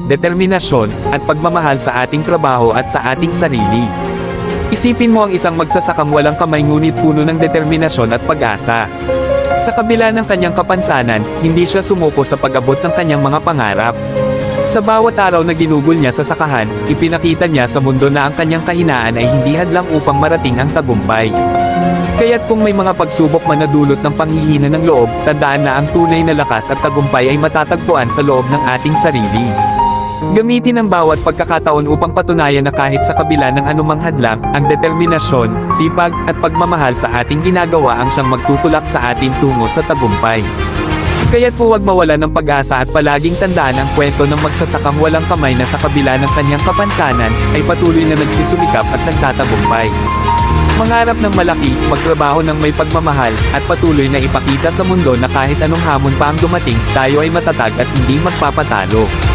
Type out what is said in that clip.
determinasyon, at pagmamahal sa ating trabaho at sa ating sarili. Isipin mo ang isang magsasakang walang kamay ngunit puno ng determinasyon at pag-asa. Sa kabila ng kanyang kapansanan, hindi siya sumuko sa pag-abot ng kanyang mga pangarap. Sa bawat araw na ginugol niya sa sakahan, ipinakita niya sa mundo na ang kanyang kahinaan ay hindi hadlang upang marating ang tagumpay. Kaya't kung may mga pagsubok man na dulot ng panghihina ng loob, tandaan na ang tunay na lakas at tagumpay ay matatagpuan sa loob ng ating sarili. Gamitin ang bawat pagkakataon upang patunayan na kahit sa kabila ng anumang hadlang, ang determinasyon, sipag, at pagmamahal sa ating ginagawa ang siyang magtutulak sa atin tungo sa tagumpay. Kaya't huwag mawala ng pag-asa at palaging tandaan ang kwento ng magsasakang walang kamay na sa kabila ng kanyang kapansanan, ay patuloy na nagsusumikap at nagtatagumpay. Mangarap ng malaki, magtrabaho ng may pagmamahal, at patuloy na ipakita sa mundo na kahit anong hamon pa ang dumating, tayo ay matatag at hindi magpapatalo.